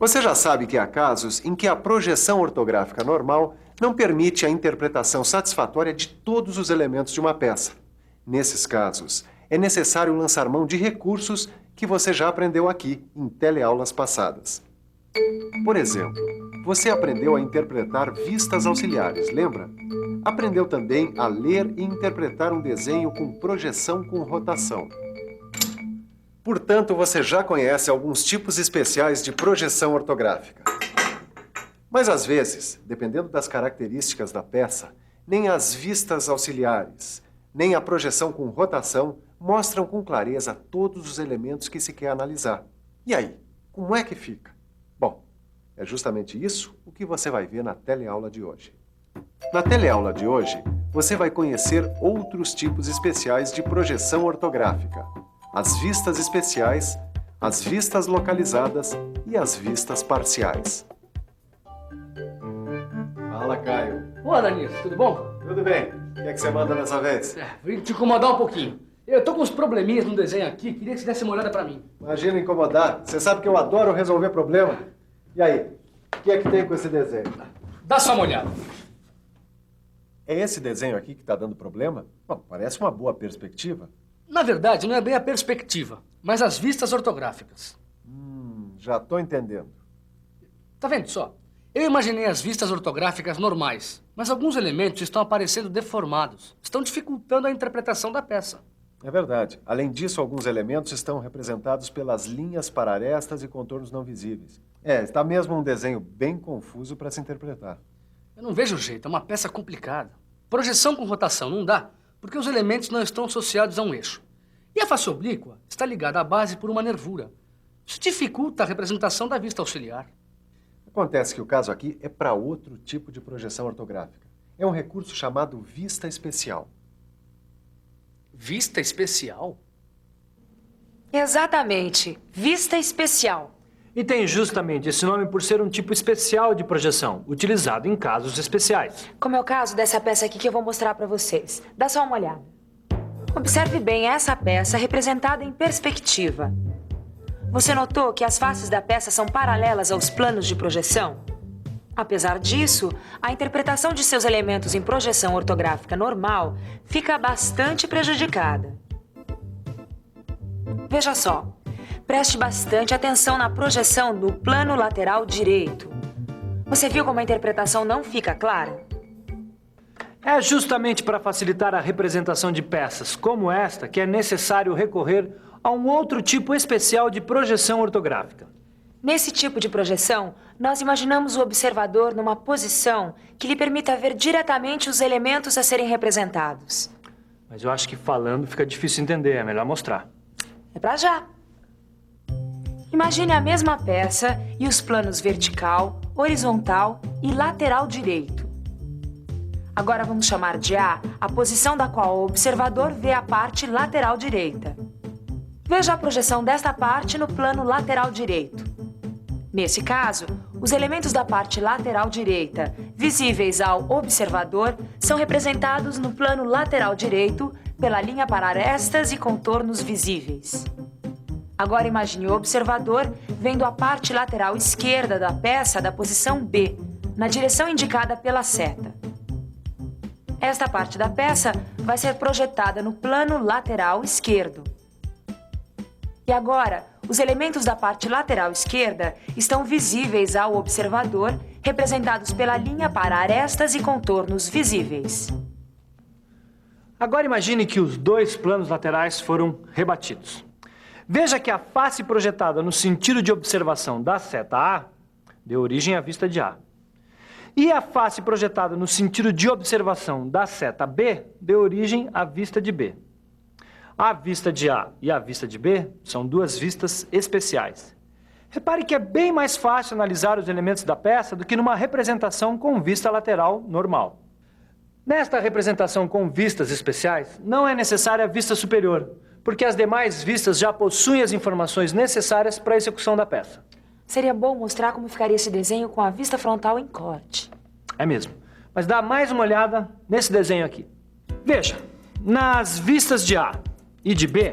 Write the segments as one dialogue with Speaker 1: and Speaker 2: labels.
Speaker 1: Você já sabe que há casos em que a projeção ortográfica normal não permite a interpretação satisfatória de todos os elementos de uma peça. Nesses casos, é necessário lançar mão de recursos que você já aprendeu aqui, em teleaulas passadas. Por exemplo, você aprendeu a interpretar vistas auxiliares, lembra? Aprendeu também a ler e interpretar um desenho com projeção com rotação. Portanto, você já conhece alguns tipos especiais de projeção ortográfica. Mas às vezes, dependendo das características da peça, nem as vistas auxiliares, nem a projeção com rotação mostram com clareza todos os elementos que se quer analisar. E aí, como é que fica? Bom, é justamente isso o que você vai ver na teleaula de hoje. Na teleaula de hoje, você vai conhecer outros tipos especiais de projeção ortográfica: as vistas especiais, as vistas localizadas e as vistas parciais. Fala, Caio.
Speaker 2: Ô, Adanis, tudo bom?
Speaker 1: Tudo bem? O que é que você manda dessa vez?
Speaker 2: Vim te incomodar um pouquinho. Eu tô com uns probleminhas no desenho aqui, queria que você desse uma olhada pra mim.
Speaker 1: Imagina incomodar. Você sabe que eu adoro resolver problema. E aí, o que é que tem com esse desenho?
Speaker 2: Dá só uma olhada.
Speaker 1: É esse desenho aqui que está dando problema? Bom, parece uma boa perspectiva.
Speaker 2: Na verdade, não é bem a perspectiva, mas as vistas ortográficas.
Speaker 1: Já estou entendendo.
Speaker 2: Tá vendo só? Eu imaginei as vistas ortográficas normais, mas alguns elementos estão aparecendo deformados. Estão dificultando a interpretação da peça.
Speaker 1: É verdade. Além disso, alguns elementos estão representados pelas linhas para arestas e contornos não visíveis. Está mesmo um desenho bem confuso para se interpretar.
Speaker 2: Eu não vejo jeito, é uma peça complicada. Projeção com rotação não dá, porque os elementos não estão associados a um eixo. E a face oblíqua está ligada à base por uma nervura. Isso dificulta a representação da vista auxiliar.
Speaker 1: Acontece que o caso aqui é para outro tipo de projeção ortográfica. É um recurso chamado vista especial.
Speaker 2: Vista especial?
Speaker 3: Exatamente, vista especial.
Speaker 4: E tem justamente esse nome por ser um tipo especial de projeção, utilizado em casos especiais.
Speaker 3: Como é o caso dessa peça aqui que eu vou mostrar para vocês. Dá só uma olhada. Observe bem essa peça representada em perspectiva. Você notou que as faces da peça são paralelas aos planos de projeção? Apesar disso, a interpretação de seus elementos em projeção ortográfica normal fica bastante prejudicada. Veja só, preste bastante atenção na projeção do plano lateral direito. Você viu como a interpretação não fica clara?
Speaker 4: É justamente para facilitar a representação de peças como esta que é necessário recorrer a um outro tipo especial de projeção ortográfica.
Speaker 3: Nesse tipo de projeção, nós imaginamos o observador numa posição que lhe permita ver diretamente os elementos a serem representados.
Speaker 4: Mas eu acho que falando fica difícil entender, é melhor mostrar.
Speaker 3: É pra já. Imagine a mesma peça e os planos vertical, horizontal e lateral direito. Agora vamos chamar de A a posição da qual o observador vê a parte lateral direita. Veja a projeção desta parte no plano lateral direito. Nesse caso, os elementos da parte lateral direita, visíveis ao observador, são representados no plano lateral direito pela linha para arestas e contornos visíveis. Agora imagine o observador vendo a parte lateral esquerda da peça da posição B, na direção indicada pela seta. Esta parte da peça vai ser projetada no plano lateral esquerdo. E agora, os elementos da parte lateral esquerda estão visíveis ao observador, representados pela linha para arestas e contornos visíveis.
Speaker 4: Agora imagine que os dois planos laterais foram rebatidos. Veja que a face projetada no sentido de observação da seta A deu origem à vista de A. E a face projetada no sentido de observação da seta B deu origem à vista de B. A vista de A e a vista de B são duas vistas especiais. Repare que é bem mais fácil analisar os elementos da peça do que numa representação com vista lateral normal. Nesta representação com vistas especiais, não é necessária a vista superior, porque as demais vistas já possuem as informações necessárias para a execução da peça.
Speaker 3: Seria bom mostrar como ficaria esse desenho com a vista frontal em corte.
Speaker 4: É mesmo. Mas dá mais uma olhada nesse desenho aqui. Veja, nas vistas de A e de B,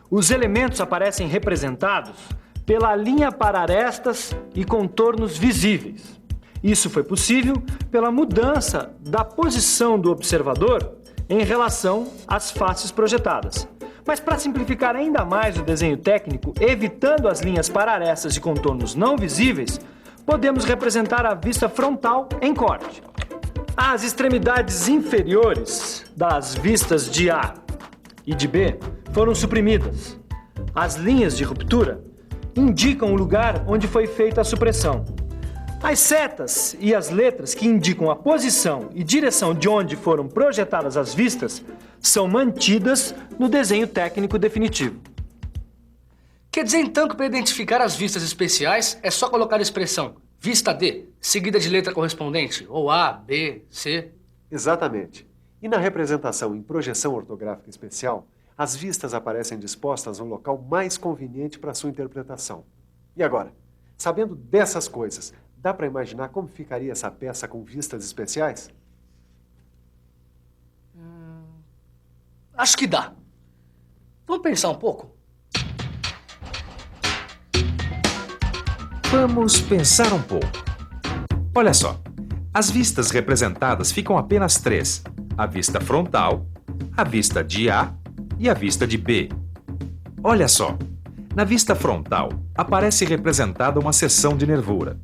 Speaker 4: os elementos aparecem representados pela linha para arestas e contornos visíveis. Isso foi possível pela mudança da posição do observador em relação às faces projetadas. Mas para simplificar ainda mais o desenho técnico, evitando as linhas para arestas e contornos não visíveis, podemos representar a vista frontal em corte. As extremidades inferiores das vistas de A e de B foram suprimidas. As linhas de ruptura indicam o lugar onde foi feita a supressão. As setas e as letras que indicam a posição e direção de onde foram projetadas as vistas são mantidas no desenho técnico definitivo.
Speaker 2: Quer dizer, então, que para identificar as vistas especiais é só colocar a expressão vista D, seguida de letra correspondente, ou A, B, C?
Speaker 1: Exatamente. E na representação em projeção ortográfica especial, as vistas aparecem dispostas no local mais conveniente para sua interpretação. E agora, sabendo dessas coisas, dá para imaginar como ficaria essa peça com vistas especiais?
Speaker 2: Acho que dá. Vamos pensar um pouco?
Speaker 5: Vamos pensar um pouco. Olha só, as vistas representadas ficam apenas três: a vista frontal, a vista de A e a vista de B. Olha só, na vista frontal aparece representada uma seção de nervura.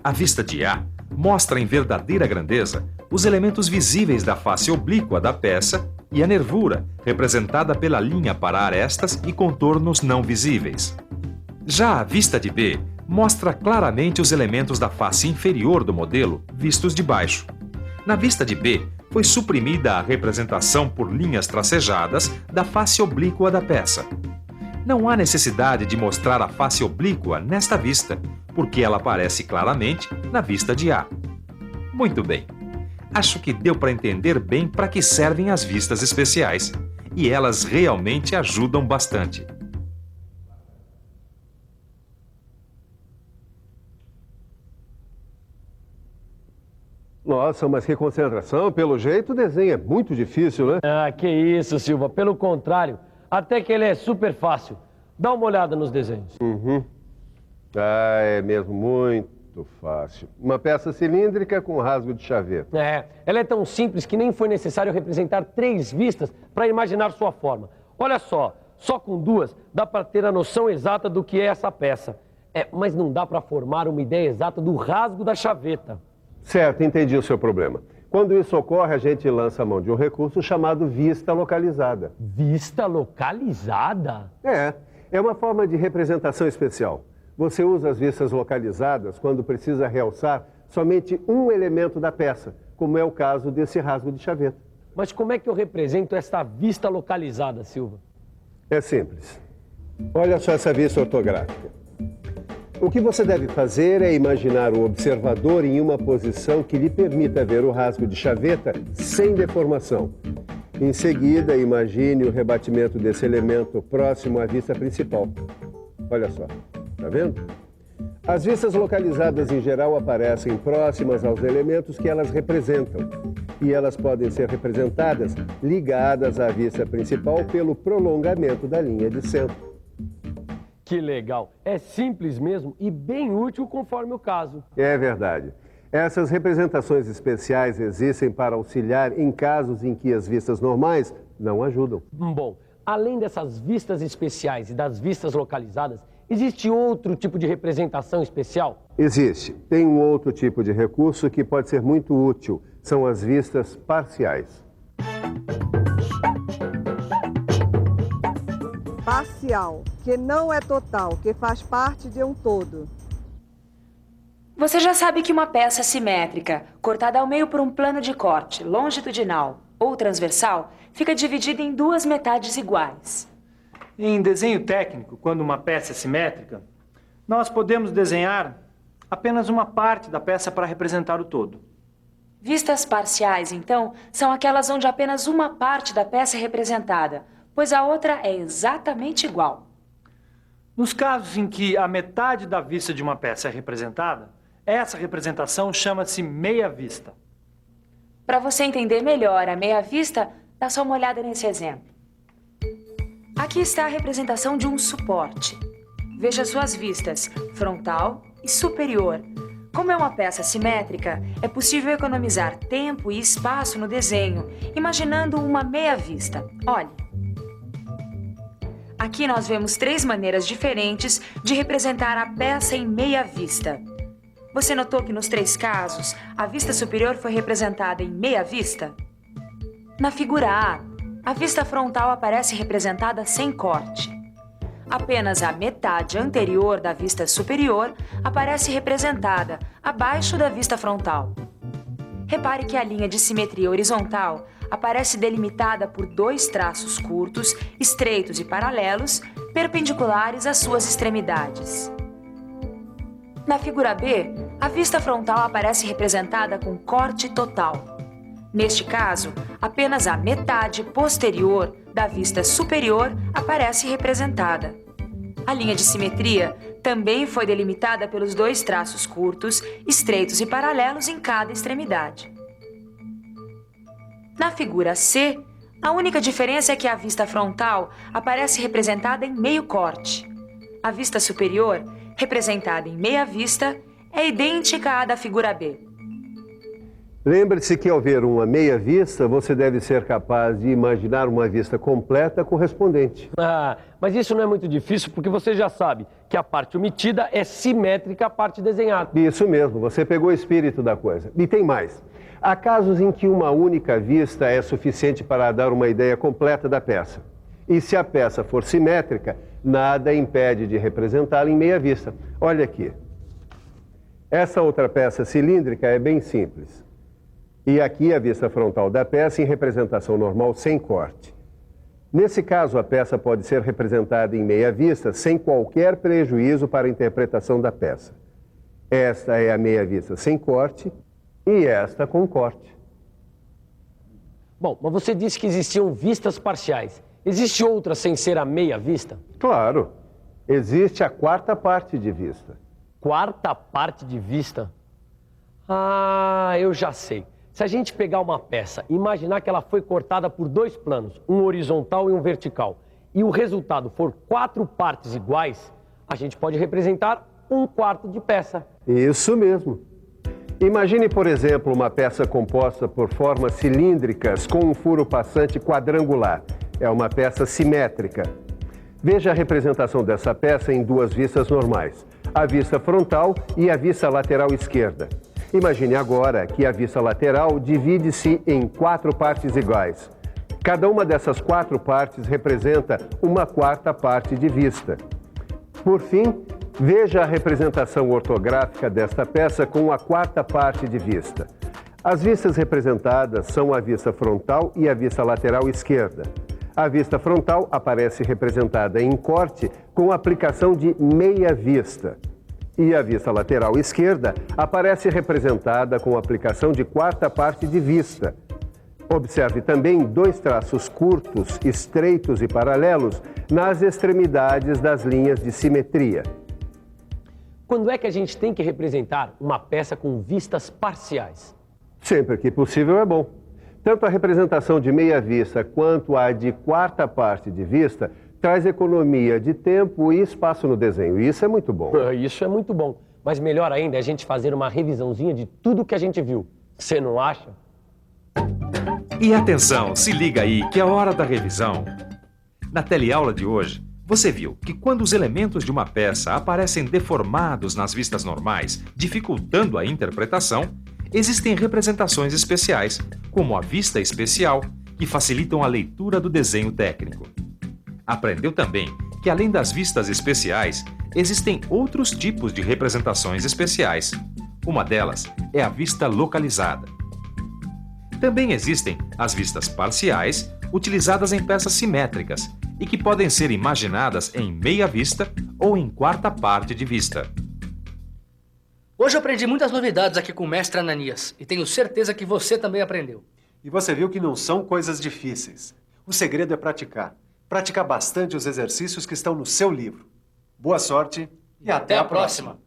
Speaker 5: A vista de A mostra em verdadeira grandeza os elementos visíveis da face oblíqua da peça e a nervura, representada pela linha para arestas e contornos não visíveis. Já a vista de B mostra claramente os elementos da face inferior do modelo vistos de baixo. Na vista de B, foi suprimida a representação por linhas tracejadas da face oblíqua da peça. Não há necessidade de mostrar a face oblíqua nesta vista, porque ela aparece claramente na vista de A. Muito bem. Acho que deu para entender bem para que servem as vistas especiais, e elas realmente ajudam bastante.
Speaker 6: Nossa, mas que concentração. Pelo jeito, o desenho é muito difícil, né?
Speaker 7: Ah, que isso, Silva. Pelo contrário, até que ele é super fácil. Dá uma olhada nos desenhos.
Speaker 6: Ah, é mesmo muito fácil. Uma peça cilíndrica com rasgo de chaveta.
Speaker 7: Ela é tão simples que nem foi necessário representar 3 vistas para imaginar sua forma. Olha só com 2 dá para ter a noção exata do que é essa peça. Mas não dá para formar uma ideia exata do rasgo da chaveta.
Speaker 6: Certo, entendi o seu problema. Quando isso ocorre, a gente lança a mão de um recurso chamado vista localizada.
Speaker 7: Vista localizada?
Speaker 6: É uma forma de representação especial. Você usa as vistas localizadas quando precisa realçar somente um elemento da peça, como é o caso desse rasgo de chaveta.
Speaker 7: Mas como é que eu represento essa vista localizada, Silva?
Speaker 6: É simples. Olha só essa vista ortográfica. O que você deve fazer é imaginar o observador em uma posição que lhe permita ver o rasgo de chaveta sem deformação. Em seguida, imagine o rebatimento desse elemento próximo à vista principal. Olha só, tá vendo? As vistas localizadas em geral aparecem próximas aos elementos que elas representam. E elas podem ser representadas ligadas à vista principal pelo prolongamento da linha de centro.
Speaker 7: Que legal! É simples mesmo e bem útil conforme o caso.
Speaker 6: É verdade. Essas representações especiais existem para auxiliar em casos em que as vistas normais não ajudam.
Speaker 7: Bom, além dessas vistas especiais e das vistas localizadas, existe outro tipo de representação especial?
Speaker 6: Existe. Tem um outro tipo de recurso que pode ser muito útil. São as vistas parciais.
Speaker 8: Parcial, que não é total, que faz parte de um todo.
Speaker 3: Você já sabe que uma peça simétrica, cortada ao meio por um plano de corte longitudinal ou transversal, fica dividida em 2 metades iguais.
Speaker 4: Em desenho técnico, quando uma peça é simétrica, nós podemos desenhar apenas uma parte da peça para representar o todo.
Speaker 3: Vistas parciais, então, são aquelas onde apenas uma parte da peça é representada, pois a outra é exatamente igual.
Speaker 4: Nos casos em que a metade da vista de uma peça é representada, essa representação chama-se meia-vista.
Speaker 3: Para você entender melhor a meia-vista, dá só uma olhada nesse exemplo. Aqui está a representação de um suporte. veja suas vistas frontal e superior. Como é uma peça simétrica, é possível economizar tempo e espaço no desenho, imaginando uma meia vista. Olhe. Aqui nós vemos 3 maneiras diferentes de representar a peça em meia vista. Você notou que nos 3 casos, a vista superior foi representada em meia vista? Na figura A vista frontal aparece representada sem corte. Apenas a metade anterior da vista superior aparece representada abaixo da vista frontal. Repare que a linha de simetria horizontal aparece delimitada por 2 traços curtos, estreitos e paralelos, perpendiculares às suas extremidades. Na figura B, a vista frontal aparece representada com corte total. Neste caso, apenas a metade posterior da vista superior aparece representada. A linha de simetria também foi delimitada pelos 2 traços curtos, estreitos e paralelos em cada extremidade. Na figura C, a única diferença é que a vista frontal aparece representada em meio corte. A vista superior, representada em meia vista, é idêntica à da figura B.
Speaker 6: Lembre-se que ao ver uma meia vista, você deve ser capaz de imaginar uma vista completa correspondente.
Speaker 7: Mas isso não é muito difícil porque você já sabe que a parte omitida é simétrica à parte desenhada.
Speaker 6: Isso mesmo, você pegou o espírito da coisa. E tem mais. Há casos em que uma única vista é suficiente para dar uma ideia completa da peça. E se a peça for simétrica, nada impede de representá-la em meia vista. Olha aqui. Essa outra peça cilíndrica é bem simples. E aqui a vista frontal da peça em representação normal sem corte. Nesse caso, a peça pode ser representada em meia vista sem qualquer prejuízo para a interpretação da peça. Esta é a meia vista sem corte e esta com corte.
Speaker 7: Bom, mas você disse que existiam vistas parciais. Existe outra sem ser a meia vista?
Speaker 6: Claro, existe a 4ª parte de vista.
Speaker 7: 4ª parte de vista? Eu já sei. Se a gente pegar uma peça e imaginar que ela foi cortada por 2 planos, um horizontal e um vertical, e o resultado for 4 partes iguais, a gente pode representar 1/4 de peça.
Speaker 6: Isso mesmo. Imagine, por exemplo, uma peça composta por formas cilíndricas com um furo passante quadrangular. É uma peça simétrica. Veja a representação dessa peça em 2 vistas normais, a vista frontal e a vista lateral esquerda. Imagine agora que a vista lateral divide-se em 4 partes iguais. Cada uma dessas 4 partes representa 1/4 parte de vista. Por fim, veja a representação ortográfica desta peça com a 4ª parte de vista. As vistas representadas são a vista frontal e a vista lateral esquerda. A vista frontal aparece representada em corte com a aplicação de meia vista. E a vista lateral esquerda aparece representada com a aplicação de 4ª parte de vista. Observe também 2 traços curtos, estreitos e paralelos nas extremidades das linhas de simetria.
Speaker 7: Quando é que a gente tem que representar uma peça com vistas parciais?
Speaker 6: Sempre que possível é bom. Tanto a representação de meia vista quanto a de 4ª parte de vista traz economia de tempo e espaço no desenho. E isso é muito bom.
Speaker 7: Isso é muito bom. Mas melhor ainda é a gente fazer uma revisãozinha de tudo que a gente viu. Você não acha?
Speaker 5: E atenção, se liga aí que é hora da revisão. Na teleaula de hoje, você viu que quando os elementos de uma peça aparecem deformados nas vistas normais, dificultando a interpretação, existem representações especiais, como a vista especial, que facilitam a leitura do desenho técnico. Aprendeu também que, além das vistas especiais, existem outros tipos de representações especiais. Uma delas é a vista localizada. Também existem as vistas parciais, utilizadas em peças simétricas e que podem ser imaginadas em meia vista ou em 4ª parte de vista.
Speaker 2: Hoje eu aprendi muitas novidades aqui com o mestre Ananias e tenho certeza que você também aprendeu.
Speaker 1: E você viu que não são coisas difíceis. O segredo é praticar. Praticar bastante os exercícios que estão no seu livro. Boa sorte e até a próxima.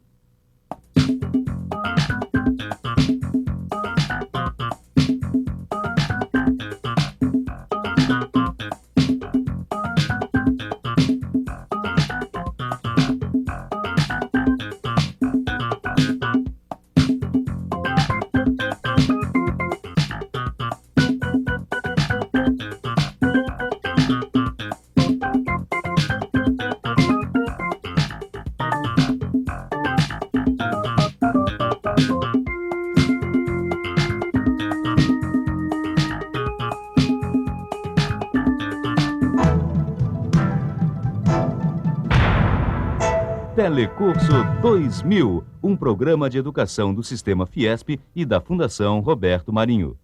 Speaker 9: Telecurso 2000, um programa de educação do Sistema Fiesp e da Fundação Roberto Marinho.